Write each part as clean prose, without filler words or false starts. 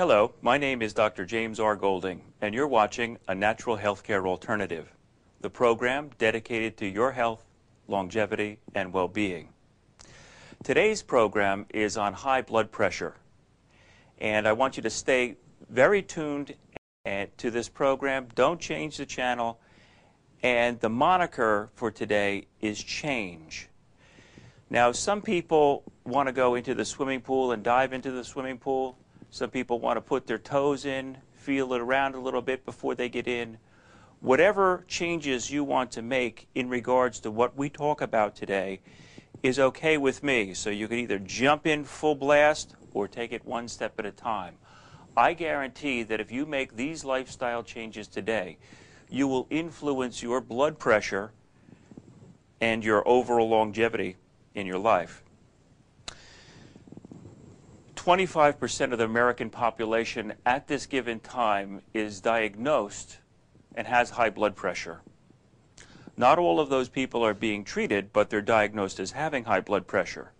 Hello, my name is Dr. James R. Golding, and you're watching A Natural Healthcare Alternative, the program dedicated to your health, longevity, and well-being. Today's program is on high blood pressure, and I want you to stay very tuned to this program. Don't change the channel, and the moniker for today is change. Now, some people want to go into the swimming pool and dive into the swimming pool. Some people want to put their toes in, feel it around a little bit before they get in. Whatever changes you want to make in regards to what we talk about today is okay with me. So you can either jump in full blast or take it one step at a time. I guarantee that if you make these lifestyle changes today, you will influence your blood pressure and your overall longevity in your life. 25% of the American population at this given time is diagnosed and has high blood pressure. Not all of those people are being treated, but they're diagnosed as having high blood pressure.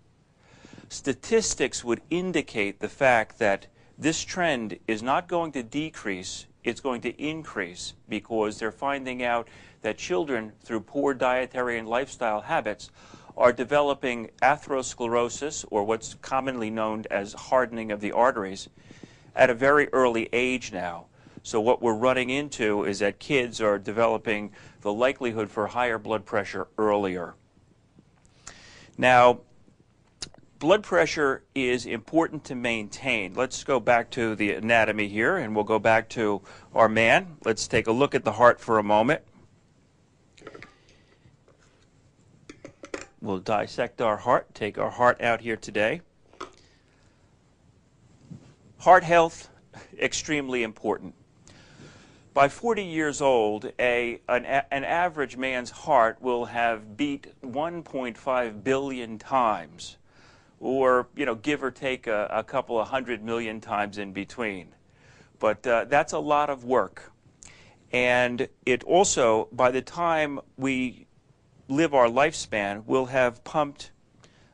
Statistics would indicate the fact that this trend is not going to decrease, it's going to increase, because they're finding out that children, through poor dietary and lifestyle habits, are developing atherosclerosis, or what's commonly known as hardening of the arteries, at a very early age now. So what we're running into is that kids are developing the likelihood for higher blood pressure earlier. Now, blood pressure is important to maintain. Let's go back to the anatomy here, and we'll go back to our man. Let's take a look at the heart for a moment. We'll dissect our heart, take our heart out here today. Heart health, extremely important. By 40 years old, an average man's heart will have beat 1.5 billion times, or give or take a couple of 100 million times in between. But that's a lot of work. And it also, by the time we live our lifespan, we'll have pumped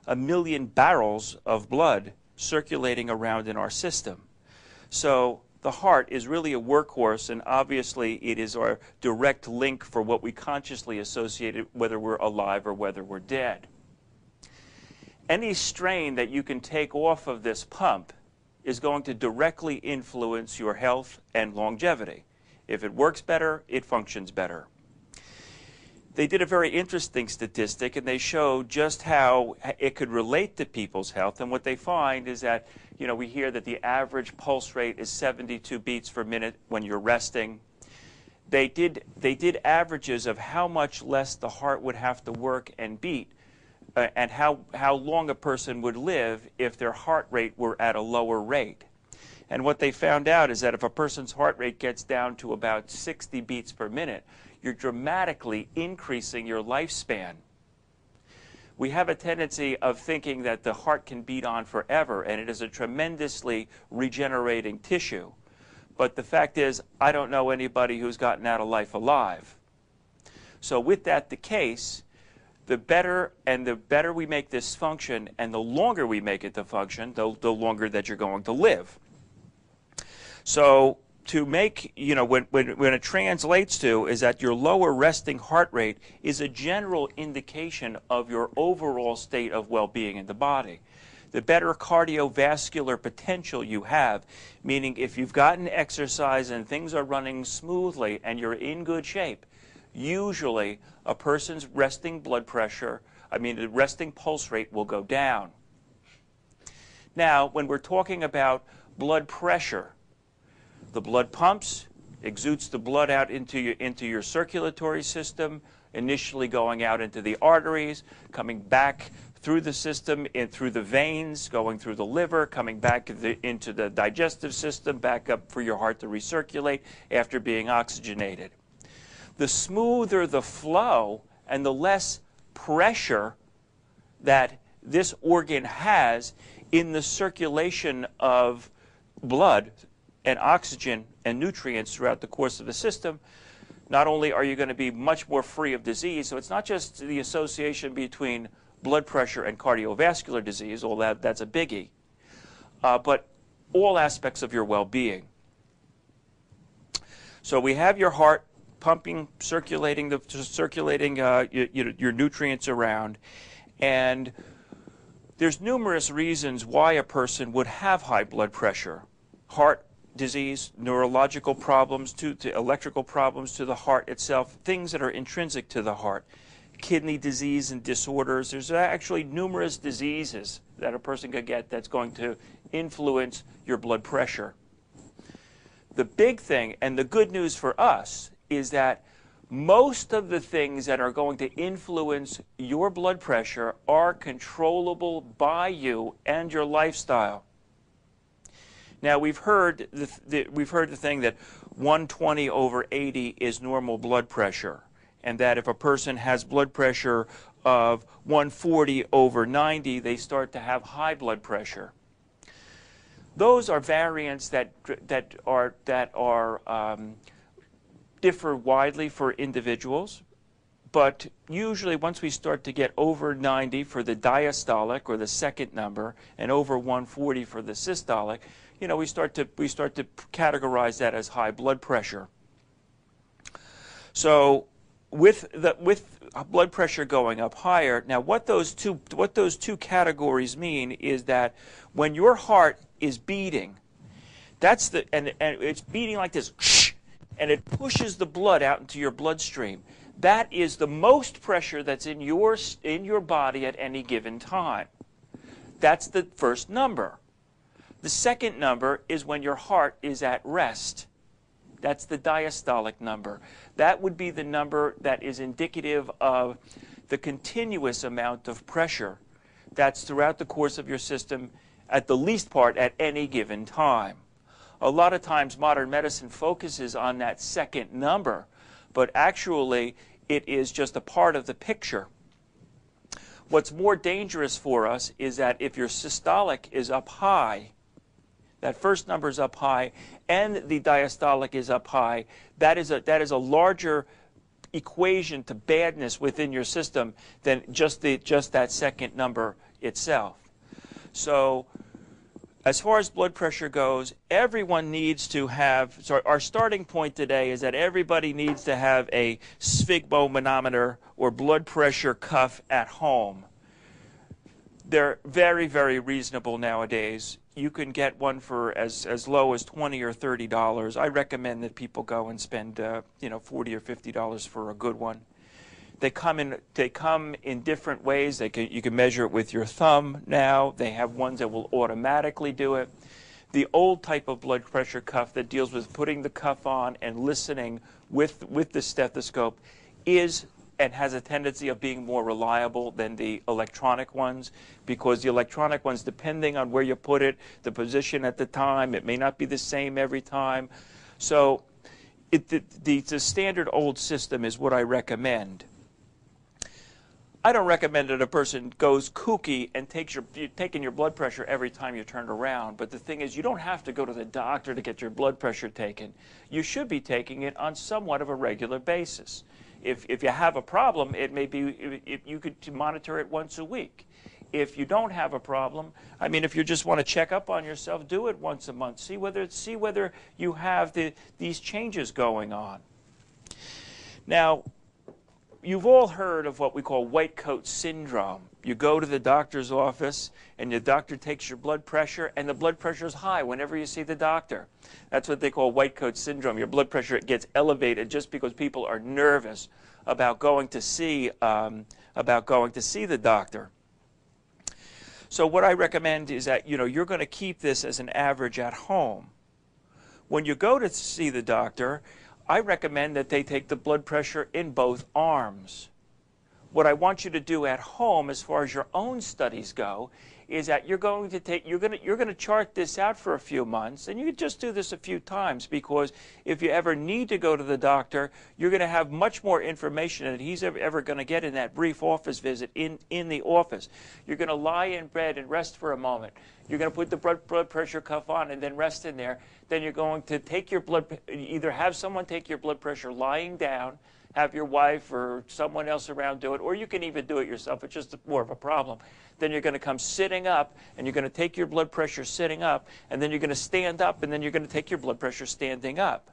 1 million barrels of blood circulating around in our system. So the heart is really a workhorse, and obviously it is our direct link for what we consciously associate it, whether we're alive or whether we're dead. Any strain that you can take off of this pump is going to directly influence your health and longevity. If it works better, it functions better. They did a very interesting statistic, and they showed just how it could relate to people's health. And what they find is that, we hear that the average pulse rate is 72 beats per minute when you're resting. They did averages of how much less the heart would have to work and beat, and how long a person would live if their heart rate were at a lower rate. And what they found out is that if a person's heart rate gets down to about 60 beats per minute, you're dramatically increasing your lifespan. We have a tendency of thinking that the heart can beat on forever, and it is a tremendously regenerating tissue. But the fact is, I don't know anybody who's gotten out of life alive. So with that the case, the better we make this function, and the longer we make it to function, the longer that you're going to live. So to make, when it translates to is that your lower resting heart rate is a general indication of your overall state of well-being in the body. The better cardiovascular potential you have, meaning if you've gotten exercise and things are running smoothly and you're in good shape, usually a person's resting the resting pulse rate will go down. Now, when we're talking about blood pressure, the blood pumps, exudes the blood out into your circulatory system, initially going out into the arteries, coming back through the system, through the veins, going through the liver, coming back into the digestive system, back up for your heart to recirculate after being oxygenated. The smoother the flow and the less pressure that this organ has in the circulation of blood and oxygen and nutrients throughout the course of the system, not only are you going to be much more free of disease, so it's not just the association between blood pressure and cardiovascular disease, although that's a biggie, but all aspects of your well-being. So we have your heart pumping, circulating your nutrients around, and there's numerous reasons why a person would have high blood pressure. Heart disease, neurological problems, to electrical problems to the heart itself, things that are intrinsic to the heart, kidney disease and disorders. There's actually numerous diseases that a person could get that's going to influence your blood pressure. The big thing, and the good news for us, is that most of the things that are going to influence your blood pressure are controllable by you and your lifestyle. Now, we've heard the thing that 120/80 is normal blood pressure, and that if a person has blood pressure of 140/90, they start to have high blood pressure. Those are variants that differ widely for individuals, but usually once we start to get over 90 for the diastolic or the second number, and over 140 for the systolic, we start to categorize that as high blood pressure. So with blood pressure going up higher, now what those two categories mean is that when your heart is beating, and it's beating like this, and it pushes the blood out into your bloodstream. That is the most pressure that's in your body at any given time. That's the first number. The second number is when your heart is at rest. That's the diastolic number. That would be the number that is indicative of the continuous amount of pressure that's throughout the course of your system, at the least part, at any given time. A lot of times modern medicine focuses on that second number, but actually it is just a part of the picture. What's more dangerous for us is that if your systolic is up high, that first number is up high, and the diastolic is up high, that is a larger equation to badness within your system than just that second number itself. So as far as blood pressure goes, everyone needs to have, so our starting point today is that everybody needs to have a sphygmomanometer or blood pressure cuff at home. They're very, very reasonable nowadays. You can get one for as low as $20 or $30. I recommend that people go and spend $40 or $50 for a good one. They come in different ways. You can measure it with your thumb now. They have ones that will automatically do it. The old type of blood pressure cuff that deals with putting the cuff on and listening with the stethoscope is and has a tendency of being more reliable than the electronic ones, because the electronic ones, depending on where you put it, the position at the time, it may not be the same every time. So the standard old system is what I recommend. I don't recommend that a person goes kooky and taking your blood pressure every time you turn around. But the thing is, you don't have to go to the doctor to get your blood pressure taken. You should be taking it on somewhat of a regular basis. If you have a problem, it may be you could monitor it once a week. If you don't have a problem, I mean, if you just want to check up on yourself, do it once a month. See whether you have these changes going on. Now, you've all heard of what we call white coat syndrome. You go to the doctor's office, and the doctor takes your blood pressure, and the blood pressure is high whenever you see the doctor. That's what they call white coat syndrome. Your blood pressure gets elevated just because people are nervous about going to see the doctor. So what I recommend is that you're going to keep this as an average at home. When you go to see the doctor, I recommend that they take the blood pressure in both arms. What I want you to do at home, as far as your own studies go, is that you're going to chart this out for a few months, and you can just do this a few times, because if you ever need to go to the doctor, you're going to have much more information than he's ever going to get in that brief office visit in the office. You're going to lie in bed and rest for a moment. You're going to put the blood pressure cuff on and then rest in there. Then you're going to take your either have someone take your blood pressure lying down, have your wife or someone else around do it, or you can even do it yourself. It's just more of a problem. Then you're going to come sitting up, and you're going to take your blood pressure sitting up, and then you're going to stand up, and then you're going to take your blood pressure standing up.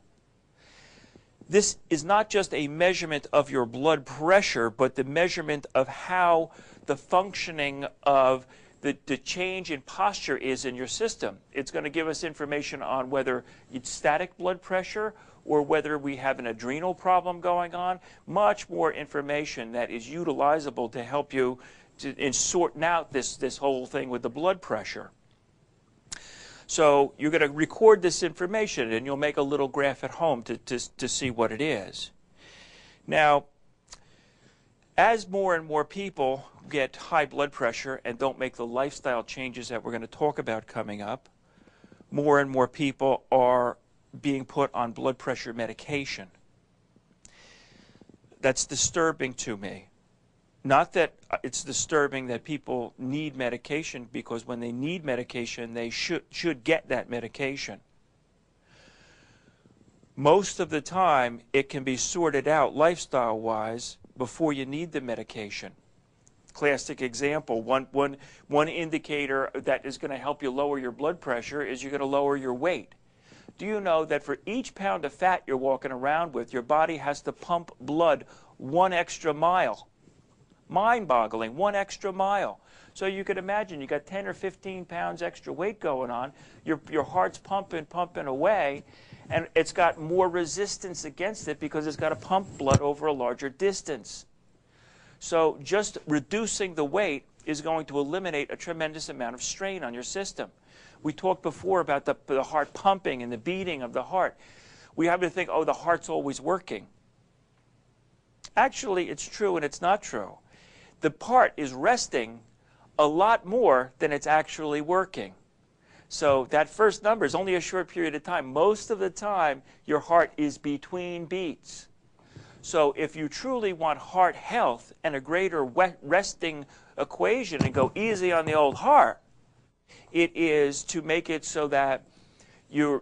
This is not just a measurement of your blood pressure, but the measurement of how the functioning of the change in posture is in your system. It's going to give us information on whether it's static blood pressure or whether we have an adrenal problem going on. Much more information that is utilizable to help you in sorting out this whole thing with the blood pressure. So you're going to record this information, and you'll make a little graph at home to see what it is. Now, as more and more people get high blood pressure and don't make the lifestyle changes that we're going to talk about coming up, more and more people are being put on blood pressure medication. That's disturbing to me. Not that it's disturbing that people need medication, because when they need medication, they should get that medication. Most of the time, it can be sorted out lifestyle-wise before you need the medication. Classic example, one indicator that is going to help you lower your blood pressure is you're going to lower your weight. Do you know that for each pound of fat you're walking around with, your body has to pump blood 1 extra mile? Mind-boggling, 1 extra mile. So you could imagine you got 10 or 15 pounds extra weight going on, your heart's pumping away, and it's got more resistance against it because it's got to pump blood over a larger distance. So just reducing the weight is going to eliminate a tremendous amount of strain on your system. We talked before about the heart pumping and the beating of the heart. We have to think, oh, the heart's always working. Actually, it's true and it's not true. The heart is resting a lot more than it's actually working. So that first number is only a short period of time. Most of the time, your heart is between beats. So if you truly want heart health and a greater resting equation and go easy on the old heart, it is to make it so that you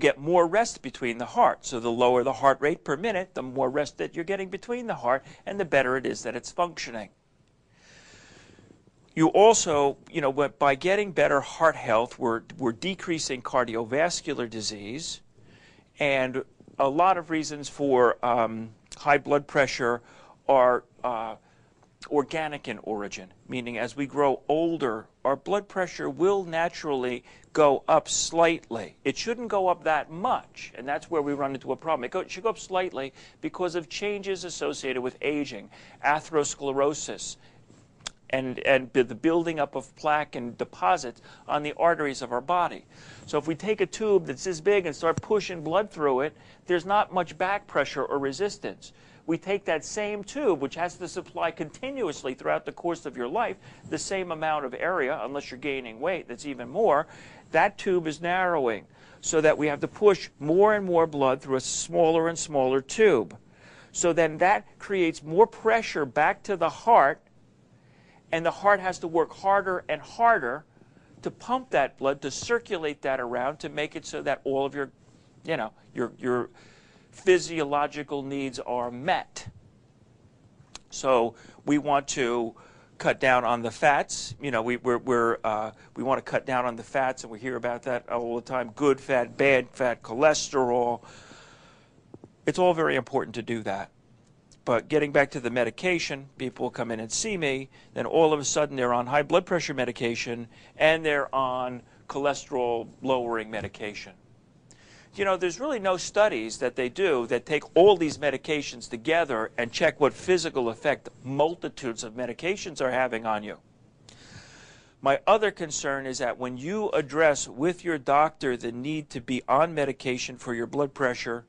get more rest between the heart. So the lower the heart rate per minute, the more rest that you're getting between the heart, and the better it is that it's functioning. You also, by getting better heart health, we're decreasing cardiovascular disease, and a lot of reasons for high blood pressure are organic in origin, meaning as we grow older, our blood pressure will naturally go up slightly. It shouldn't go up that much, and that's where we run into a problem. It should go up slightly because of changes associated with aging, atherosclerosis, and the building up of plaque and deposits on the arteries of our body. So if we take a tube that's this big and start pushing blood through it, there's not much back pressure or resistance. We take that same tube, which has to supply continuously throughout the course of your life the same amount of area, unless you're gaining weight, that's even more, that tube is narrowing so that we have to push more and more blood through a smaller and smaller tube. So then that creates more pressure back to the heart, and the heart has to work harder and harder to pump that blood, to circulate that around, to make it so that all of your physiological needs are met. So we want to cut down on the fats. We want to cut down on the fats, and we hear about that all the time. Good fat, bad fat, cholesterol. It's all very important to do that. But getting back to the medication, people come in and see me, then all of a sudden they're on high blood pressure medication and they're on cholesterol-lowering medication. There's really no studies that they do that take all these medications together and check what physical effect multitudes of medications are having on you. My other concern is that when you address with your doctor the need to be on medication for your blood pressure,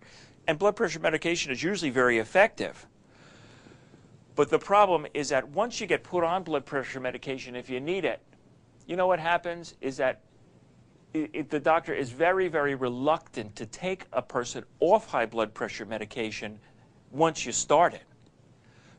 and blood pressure medication is usually very effective, but the problem is that once you get put on blood pressure medication, if you need it, what happens is that the doctor is very, very reluctant to take a person off high blood pressure medication once you start it.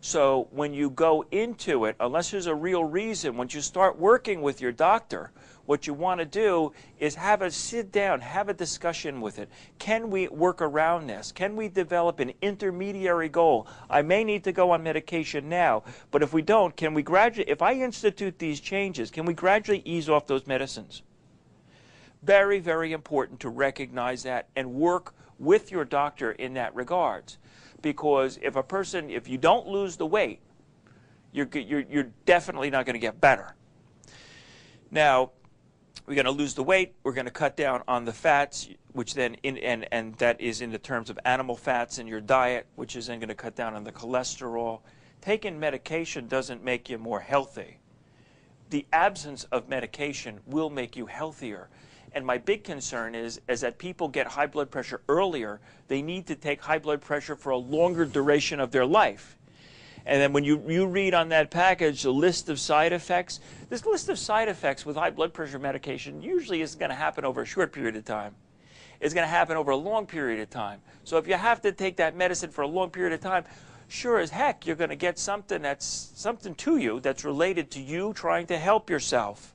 So when you go into it, unless there's a real reason, once you start working with your doctor, What you want to do is sit down, have a discussion with it. Can we work around this? Can we develop an intermediary goal? I may need to go on medication now, but if we don't, can we gradually, if I institute these changes, can we gradually ease off those medicines? Very, very important to recognize that and work with your doctor in that regards. Because if you don't lose the weight, you're definitely not going to get better. Now, we're going to lose the weight. We're going to cut down on the fats, which then and that is in the terms of animal fats in your diet, which is then going to cut down on the cholesterol. Taking medication doesn't make you more healthy. The absence of medication will make you healthier. And my big concern is that people get high blood pressure earlier. They need to take high blood pressure for a longer duration of their life. And then when you read on that package the list of side effects, this list of side effects with high blood pressure medication usually isn't going to happen over a short period of time. It's going to happen over a long period of time. So if you have to take that medicine for a long period of time, sure as heck you're going to get something to you that's related to you trying to help yourself.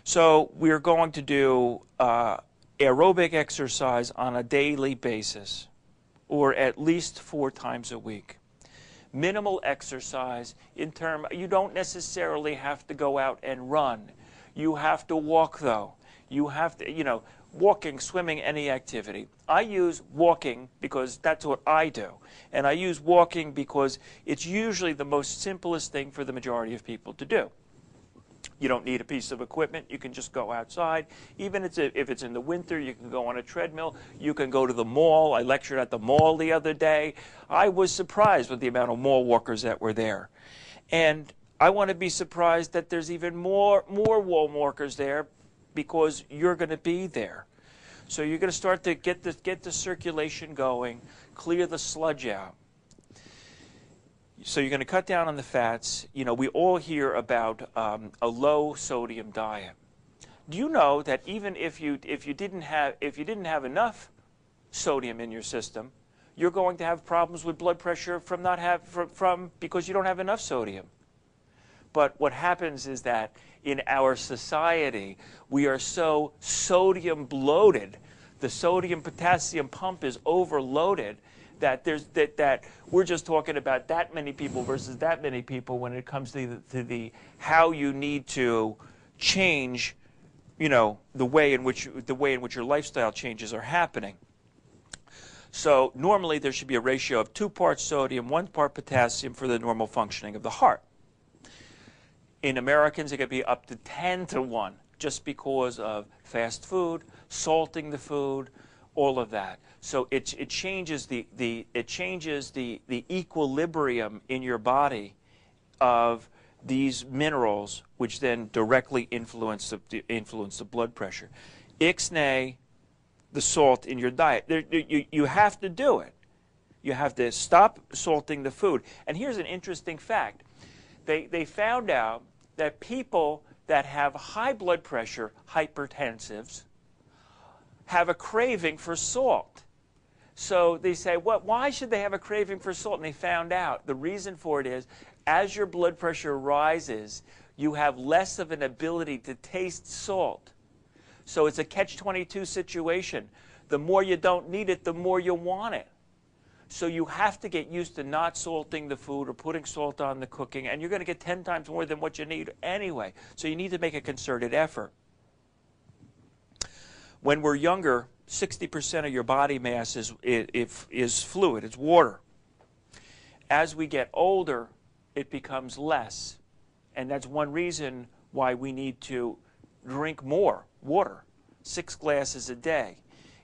So we're going to do aerobic exercise on a daily basis, or at least 4 times a week. Minimal exercise you don't necessarily have to go out and run. You have to walk though. You have to, walking, swimming, any activity. I use walking because that's what I do. And I use walking because it's usually the most simplest thing for the majority of people to do. You don't need a piece of equipment. You can just go outside. Even if it's in the winter, you can go on a treadmill. You can go to the mall. I lectured at the mall the other day. I was surprised with the amount of mall walkers that were there. And I want to be surprised that there's even more wall walkers there because you're going to be there. So you're going to start to get the circulation going, clear the sludge out. So you're going to cut down on the fats. We all hear about a low sodium diet. Do you know that even if you didn't have enough sodium in your system, you're going to have problems with blood pressure because you don't have enough sodium? But what happens is that in our society, we are so sodium bloated. The sodium potassium pump is overloaded that we're just talking about that many people versus that many people when it comes to the how you need to change, the way in which your lifestyle changes are happening. So normally there should be a ratio of 2 parts sodium, 1 part potassium for the normal functioning of the heart. In Americans, it could be up to 10 to 1, just because of fast food, salting the food, all of that. So it changes the equilibrium in your body of these minerals, which then directly influence the blood pressure. Ixnay, the salt in your diet. You have to do it. You have to stop salting the food. And here's an interesting fact. They found out that people that have high blood pressure, hypertensives, have a craving for salt. So they say, why should they have a craving for salt? And they found out the reason for it is, as your blood pressure rises, you have less of an ability to taste salt. So it's a catch-22 situation. The more you don't need it, the more you want it. So you have to get used to not salting the food or putting salt on the cooking, and you're going to get 10 times more than what you need anyway. So you need to make a concerted effort. When we're younger, 60% of your body mass is fluid, it's water. As we get older, it becomes less. And that's one reason why we need to drink more water, 6 glasses a day.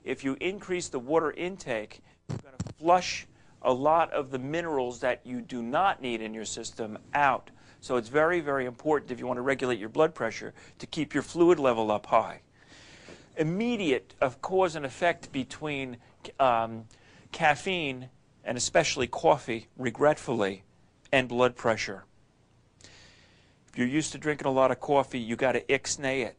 If you increase the water intake, you're going to flush a lot of the minerals that you do not need in your system out. So it's very, very important, if you want to regulate your blood pressure, to keep your fluid level up high. Immediate cause and effect between caffeine, and especially coffee, regretfully, and blood pressure. If you're used to drinking a lot of coffee, you got to ixnay it.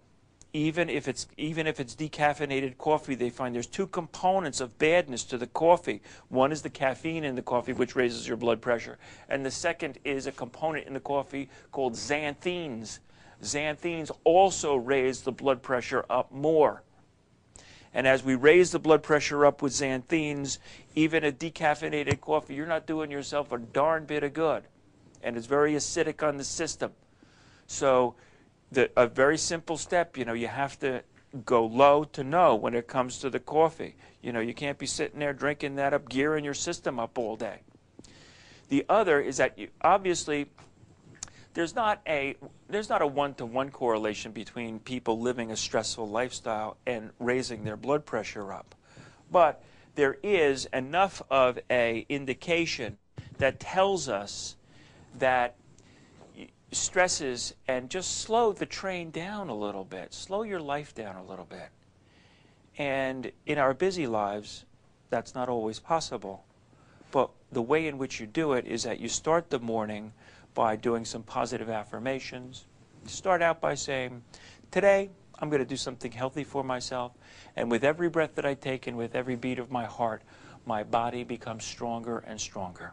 Even if it's decaffeinated coffee, they find there's 2 components of badness to the coffee. One is the caffeine in the coffee, which raises your blood pressure, and the second is a component in the coffee called xanthines, Xanthines also raise the blood pressure up more. And as we raise the blood pressure up with xanthines, even a decaffeinated coffee, you're not doing yourself a darn bit of good. And it's very acidic on the system. So a very simple step, you have to go low to no when it comes to the coffee. You can't be sitting there drinking that up, gearing your system up all day. The other is that obviously there's not a one-to-one correlation between people living a stressful lifestyle and raising their blood pressure up. But there is enough of an indication that tells us that stresses, and just slow the train down a little bit. Slow your life down a little bit. And in our busy lives, that's not always possible. But the way in which you do it is that you start the morning by doing some positive affirmations. Start out by saying, today I'm going to do something healthy for myself, and with every breath that I take and with every beat of my heart, my body becomes stronger and stronger.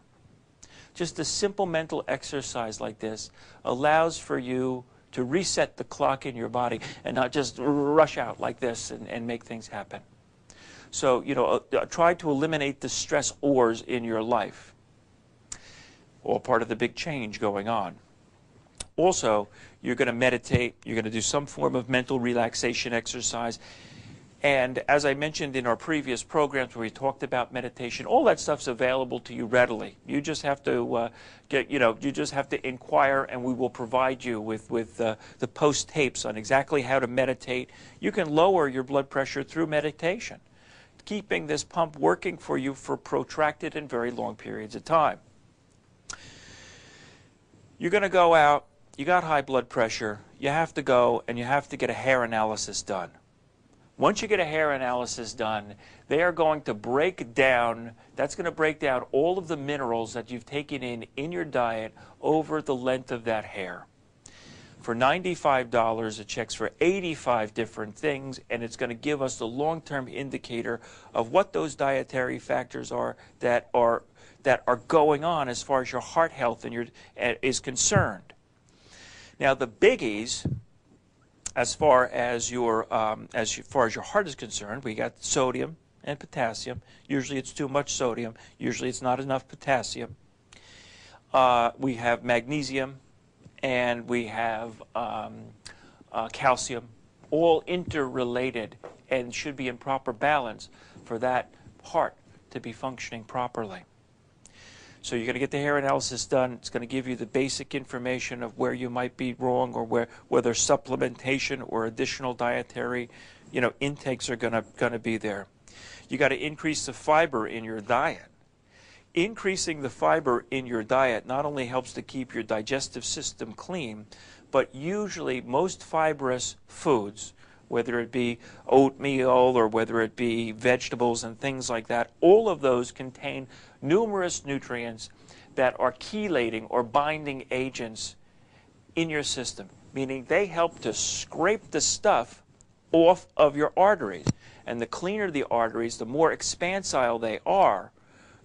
Just a simple mental exercise like this allows for you to reset the clock in your body and not just rush out like this and make things happen. So, try to eliminate the stressors in your life. All part of the big change going on. Also, you're going to meditate. You're going to do some form of mental relaxation exercise. And as I mentioned in our previous programs where we talked about meditation, all that stuff's available to you readily. You just have to you just have to inquire, and we will provide you with the post tapes on exactly how to meditate. You can lower your blood pressure through meditation, keeping this pump working for you for protracted and very long periods of time. You're going to go out, you got high blood pressure, you have to go and you have to get a hair analysis done. Once you get a hair analysis done, they are going to break down, that's going to break down all of the minerals that you've taken in your diet over the length of that hair. For $95, it checks for 85 different things, and it's going to give us the long-term indicator of what those dietary factors are that are going on as far as your heart health is concerned. Now, the biggies, as far as your heart is concerned, we got sodium and potassium. Usually it's too much sodium. Usually it's not enough potassium. We have magnesium, and we have calcium, all interrelated and should be in proper balance for that heart to be functioning properly. So you're going to get the hair analysis done. It's going to give you the basic information of where you might be wrong, or whether supplementation or additional dietary intakes are going to be there. You got to increase the fiber in your diet. Increasing the fiber in your diet not only helps to keep your digestive system clean, but usually most fibrous foods, whether it be oatmeal or whether it be vegetables and things like that, all of those contain numerous nutrients that are chelating or binding agents in your system, meaning they help to scrape the stuff off of your arteries. And the cleaner the arteries, the more expansile they are,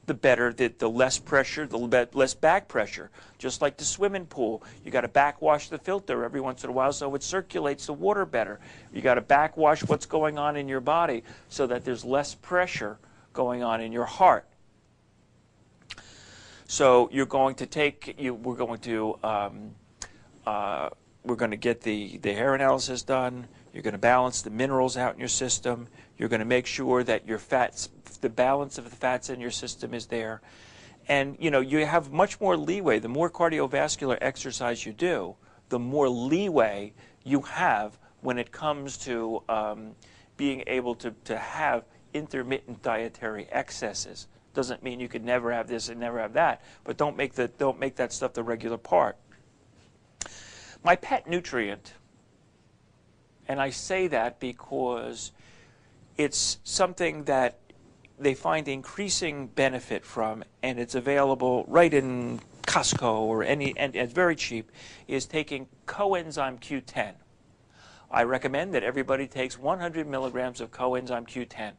the better, the less pressure, the less back pressure. Just like the swimming pool, you got to backwash the filter every once in a while so it circulates the water better. You got to backwash what's going on in your body so that there's less pressure going on in your heart. So you're going to we're going to get the hair analysis done. You're going to balance the minerals out in your system. You're going to make sure that your fats, the balance of the fats in your system is there. And, you have much more leeway. The more cardiovascular exercise you do, the more leeway you have when it comes to being able to have intermittent dietary excesses. Doesn't mean you could never have this and never have that, but don't make that stuff the regular part. My pet nutrient, and I say that because it's something that they find increasing benefit from, and it's available right in Costco or and it's very cheap, is taking coenzyme Q10. I recommend that everybody takes 100 milligrams of coenzyme Q10.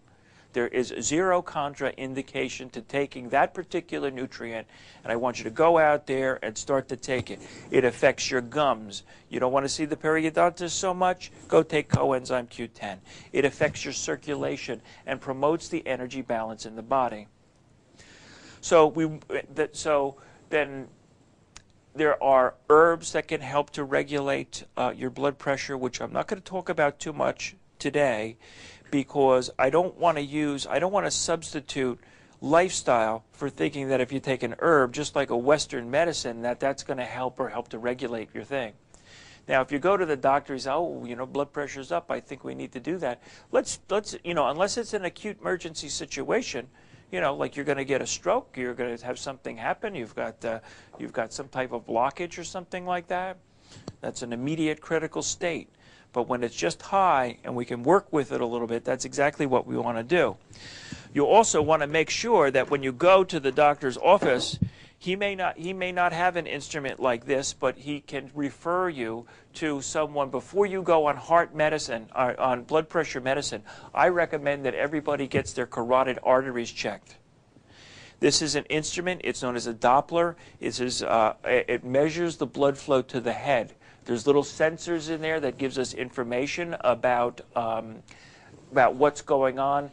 There is zero contraindication to taking that particular nutrient, and I want you to go out there and start to take it. It affects your gums. You don't want to see the periodontist so much? Go take coenzyme Q10. It affects your circulation and promotes the energy balance in the body. So then there are herbs that can help to regulate your blood pressure, which I'm not going to talk about too much today, because I don't want to substitute lifestyle for thinking that if you take an herb, just like a Western medicine, that's going to help to regulate your thing. Now, if you go to the doctor, he's, oh, blood pressure's up, I think we need to do that. Let's unless it's an acute emergency situation, like you're going to get a stroke, you're going to have something happen, you've got some type of blockage or something like that, that's an immediate critical state. But when it's just high and we can work with it a little bit, that's exactly what we want to do. You also want to make sure that when you go to the doctor's office, he may not have an instrument like this, but he can refer you to someone. Before you go on heart medicine, on blood pressure medicine, I recommend that everybody gets their carotid arteries checked. This is an instrument. It's known as a Doppler. It measures the blood flow to the head. There's little sensors in there that gives us information about what's going on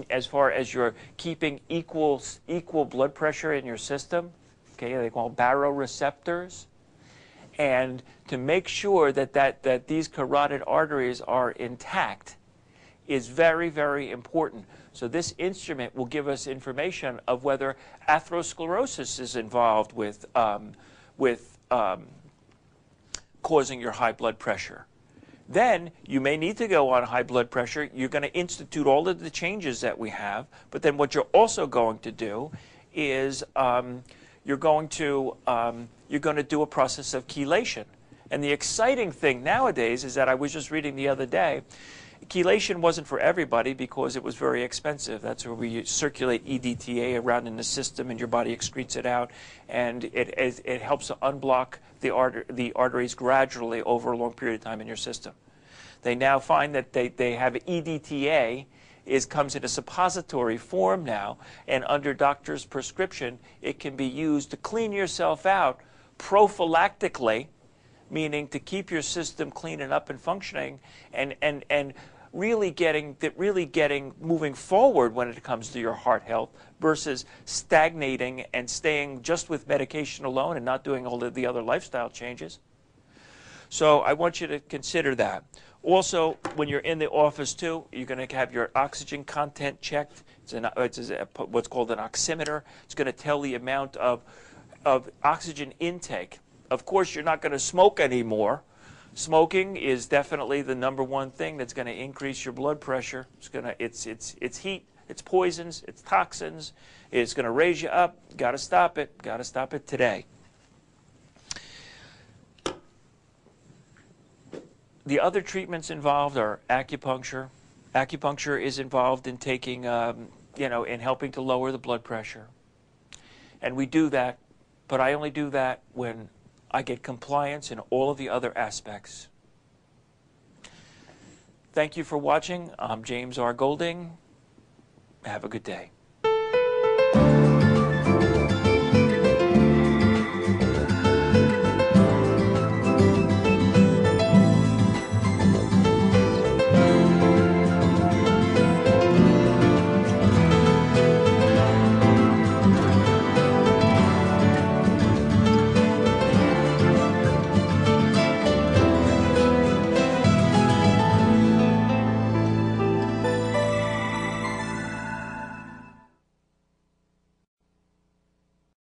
as far as you're keeping equal blood pressure in your system. Okay, they call baroreceptors. And to make sure that these carotid arteries are intact is very, very important. So this instrument will give us information of whether atherosclerosis is involved with causing your high blood pressure. Then you may need to go on high blood pressure. You're going to institute all of the changes that we have, but then what you're also going to do is you're going to do a process of chelation. And the exciting thing nowadays is that I was just reading the other day, chelation wasn't for everybody because it was very expensive. That's where we circulate EDTA around in the system and your body excretes it out, and it helps to unblock the arteries gradually over a long period of time in your system. They now find that they have EDTA comes in a suppository form now, and under doctor's prescription, it can be used to clean yourself out prophylactically, meaning to keep your system clean and up and functioning, and really getting moving forward when it comes to your heart health versus stagnating and staying just with medication alone and not doing all of the other lifestyle changes. So I want you to consider that. Also, when you're in the office too, you're going to have your oxygen content checked. It's what's called an oximeter. It's going to tell the amount of oxygen intake. Of course, you're not going to smoke anymore. Smoking is definitely the #1 thing that's going to increase your blood pressure. It's heat, it's poisons, it's toxins. It's going to raise you up. Got to stop it. Got to stop it today. The other treatments involved are acupuncture. Acupuncture is involved in taking, in helping to lower the blood pressure. And we do that, but I only do that when I get compliance in all of the other aspects. Thank you for watching. I'm James R. Golding. Have a good day.